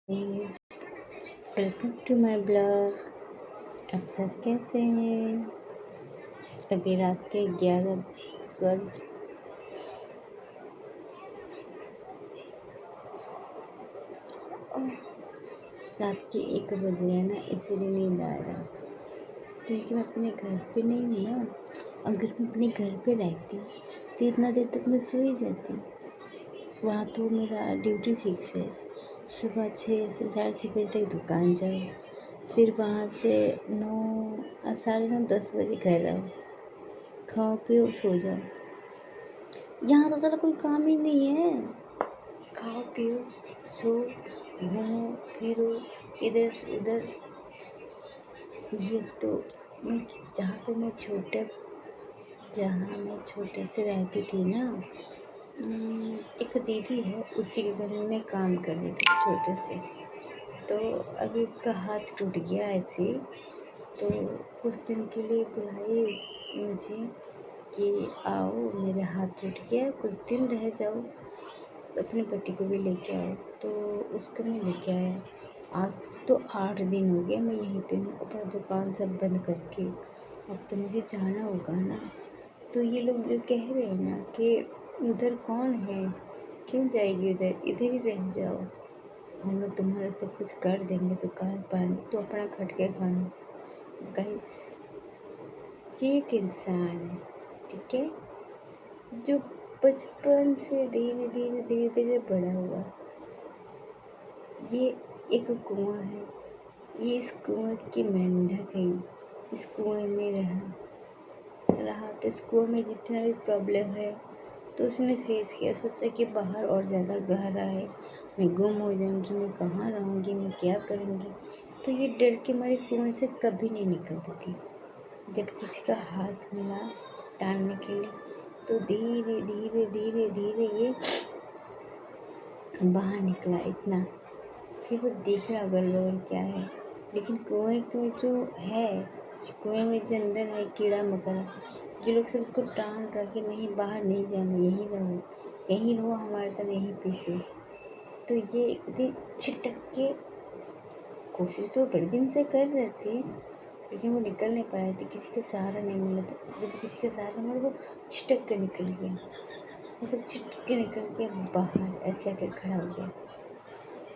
Welcome to my blog. आप सब कैसे हैं? अभी रात के 11 सॉरी रात के 1 बज रहे हैं ना, इसीलिए नींद आ रहा है। क्योंकि मैं अपने घर पे नहीं हूँ ना। अगर मैं अपने घर पे रहती तो इतना देर तक मैं सो ही जाती। वहाँ तो मेरा ड्यूटी फिक्स है। सुबह 6 से 6:30 बजे तक दुकान जाओ, फिर वहाँ से 9 साढ़े 9 10 बजे घर आओ, खाओ पियो सो जाओ। यहाँ तो साला कोई काम ही नहीं है। खाओ पियो सो, घूमो फिरो इधर उधर। ये तो मैं जहाँ मैं छोटे से रहती थी ना, एक दीदी है, उसी के घर में मैं काम करती थी छोटे से। तो अभी उसका हाथ टूट गया ऐसे, तो कुछ दिन के लिए बुलाई मुझे कि आओ, मेरा हाथ टूट गया, कुछ दिन रह जाओ, अपने पति को भी लेके आओ। तो उसको मैं लेके आया। आज तो 8 दिन हो गए मैं यहीं पे हूँ, अपना दुकान सब बंद करके। अब तो मुझे जाना होगा ना। तो ये लोग जो कह रहे हैं ना कि उधर कौन है, क्यों जाएगी उधर, इधर ही रह जाओ, हम लोग तुम्हारा सब कुछ कर देंगे, दुकान पानी तो अपना खट के खाना। गाइस, ये एक इंसान है, ठीक है, जो बचपन से धीरे धीरे धीरे धीरे बड़ा हुआ। ये एक कुआं है, ये इस कुएं की मेंढक है। इस कुएं में रहा तो इस कुएं में जितना भी प्रॉब्लम है तो उसने फेस किया। सोचा कि बाहर और ज़्यादा गहरा है, मैं गुम हो जाऊंगी, मैं कहाँ रहूँगी, मैं क्या करूँगी। तो ये डर के मारे कुएं से कभी नहीं निकलती थी। जब किसी का हाथ मिला टांगने के लिए तो धीरे धीरे धीरे धीरे ये बाहर निकला इतना। फिर वो देख रहा अगल बगल क्या है, लेकिन कुएं में जो है, कुएं में जो अंदर है कीड़ा मकोड़ा, ये लोग सब उसको टान रहा कि नहीं बाहर नहीं जाना, यहीं रहो हमारे तरह, यहीं पीछे। तो ये एक दिन छिटक के, कोशिश तो बड़े दिन से कर रहे थे लेकिन वो निकल नहीं पाए थे, किसी का सहारा नहीं मिला था। जब किसी का सहारा मिला वो छिटक के निकल गया, मतलब छिटक के निकल गया बाहर, ऐसे आके खड़ा हो गया।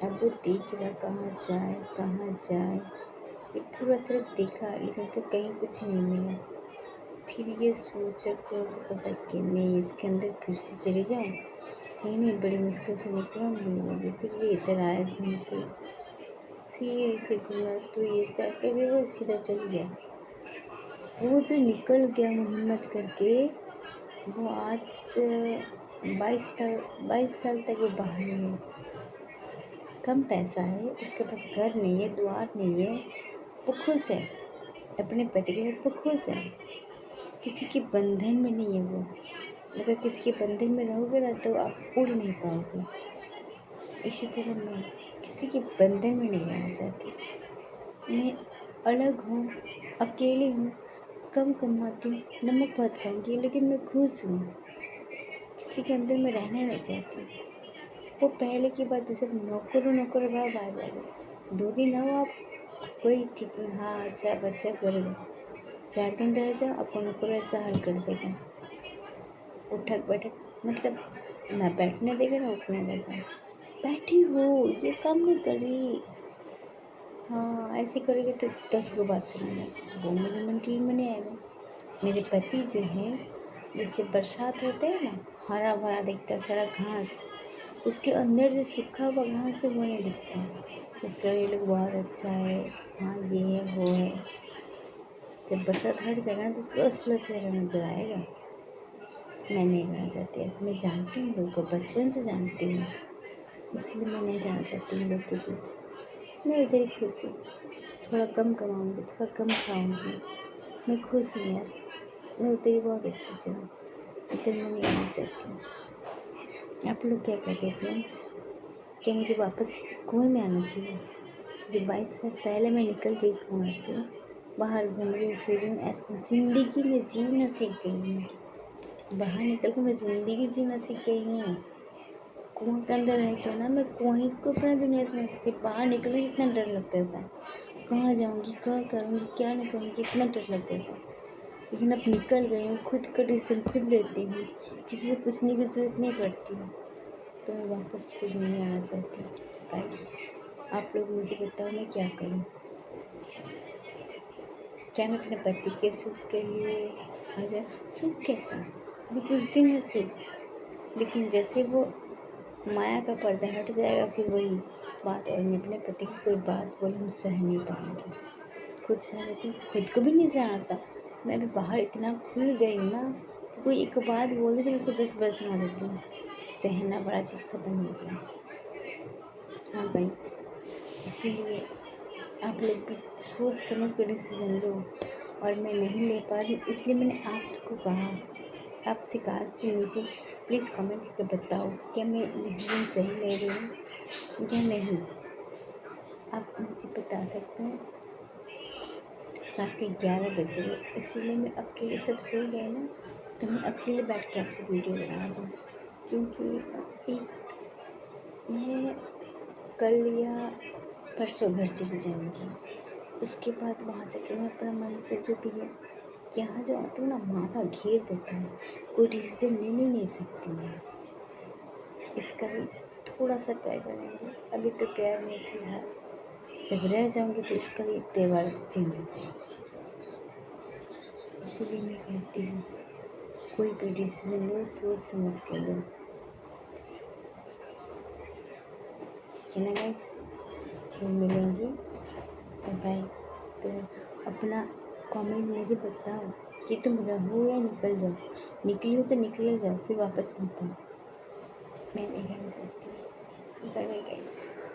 अब वो देख रहा कहाँ जाए। ये पूरा तरफ देखा लेकिन तो कहीं कुछ नहीं मिला। फिर ये सोचा कि मैं इसके अंदर फिर से चली जाऊँ। नहीं, बड़ी मुश्किल से निकला हूँ। फिर ये इधर आया घूम के, फिर इसे घूमा तो ये से आकर भी वो सीधा चल गया। वो जो निकल गया हिम्मत करके, वो आज 22 साल तक वो बाहर नहीं है। कम पैसा है, उसके पास घर नहीं है, द्वार नहीं है, वो खुश है अपने पति के साथ, वो खुश है, किसी के बंधन में नहीं है वो। अगर किसी के बंधन में रहोगे ना तो आप उड़ नहीं पाओगे। इसी तरह मैं किसी के बंधन में नहीं रहना चाहती। मैं अलग हूँ, अकेली हूँ, कम कमाती हूँ, नमक भात खाऊंगी, लेकिन मैं खुश हूँ, किसी के अंदर में रहना नहीं चाहती। वो पहले की बात, जैसे नौकर भाव आ जाएगा। 2 दिन हो आप, कोई ठीक नहीं, हाँ अच्छा बच्चा करेगा। 4 दिन रह जाओ, आपको नौकर ऐसा हाल कर देगा, उठक बैठक, मतलब ना बैठने देगा ना उठने देगा। बैठी हो, ये काम नहीं कर रही, हाँ ऐसे करेगा तो 10 गो बात सुनेगा, वो मेरे मंटली में नहीं आएगा। मेरे पति जो हैं, जैसे बरसात होते हैं ना, हरा भरा दिखता है सारा घास, उसके अंदर जो सूखा हुआ घास है वो नहीं दिखता है। उसके लिए लोग बहुत अच्छा है, हाँ ये है वो है। जब बरसात हट जाएगा ना तो उसको असली चेहरा नजर आएगा। मैं नहीं रहना चाहती ऐसे, मैं जानती हूँ लोगों को, बचपन से जानती हूँ, इसलिए मैं नहीं रहना चाहती हूँ लोग के बीच। मैं इधर ही खुश हूँ, थोड़ा कम कमाऊँगी, थोड़ा कम खाऊँगी, मैं खुश हूँ यार। मैं उधर ही बहुत अच्छी से हूँ, इधर मैं नहीं रहना चाहती। आप लोग क्या कहते हैं फ्रेंड्स? क्या मुझे वापस कुएं में आना चाहिए? जो 22 साल पहले मैं निकल गई कुएं से, बाहर घूम रही फिर रही हूँ, ऐसा ज़िंदगी में जीना सीख गई हूँ। बाहर निकल कर मैं ज़िंदगी जीना सीख गई हूँ। कुआं के अंदर रह के ना मैं कुएं को अपना दुनिया समझती थी। बाहर निकलने इतना डर लगता था, कहाँ जाऊँगी, क्या करूँगी, क्या नहीं करूँगी, इतना डर लगता था। लेकिन अब निकल गई हूँ, खुद का डिसीजन खुद लेती हूँ, किसी से पूछने की ज़रूरत नहीं पड़ती है। तो मैं वापस फिर नहीं आना चाहती। गाइस, आप लोग मुझे बताओ मैं क्या करूँ? क्या मैं अपने पति के सुख के लिए आ जाए? सुख कैसा, अभी कुछ दिन है सुख, लेकिन जैसे वो माया का पर्दा हट जाएगा फिर वही बात। और मैं अपने पति की कोई बात बोलूँ सह नहीं पाऊँगी, खुद सह लेती हूँ, खुद को भी नहीं सहना आता। मैं अभी बाहर इतना खुल गई हूँ ना, कोई एक बात बोल दे तो उसको 10 बार सुना देती हूँ। सहना बड़ा चीज़ ख़त्म हो गया। हाँ गाइस, इसीलिए आप लोग भी सोच समझ कर डिसीजन लो, और मैं नहीं ले पा रही इसलिए मैंने आपको कहा, आपसे कहा कि मुझे प्लीज़ कमेंट करके बताओ क्या मैं डिसीजन सही ले रही हूँ या नहीं। आप मुझे बता सकते हैं। रात के 11 बज रहे, इसीलिए मैं अकेले, सब सो गए ना, तो मैं अकेले बैठ के आपसे वीडियो बना रही हूँ। क्योंकि एक मैं कल या परसों घर चली जाऊँगी, उसके बाद वहाँ जाके मैं अपना मन से जो भी है, यहाँ जो आता हूँ ना माथा घेर देता है, कोई डिसीजन ले नहीं सकती मैं। इसका भी थोड़ा सा प्यार करेंगे, अभी तो प्यार में फिलहाल, जब रह जाऊँगी तो इसका भी तेवर चेंज हो जाएगा। इसीलिए मैं कहती हूँ कोई भी डिसीजन लो सोच समझ कर लो, ठीक है ना गाइस? फिर मिलेंगे, बाय बाय। तो अपना कमेंट मुझे बताओ कि तुम रहो या निकल जाओ, निकली हो तो निकल जाओ, फिर वापस मत आओ। मैं नहीं रहना चाहती। Bye bye guys.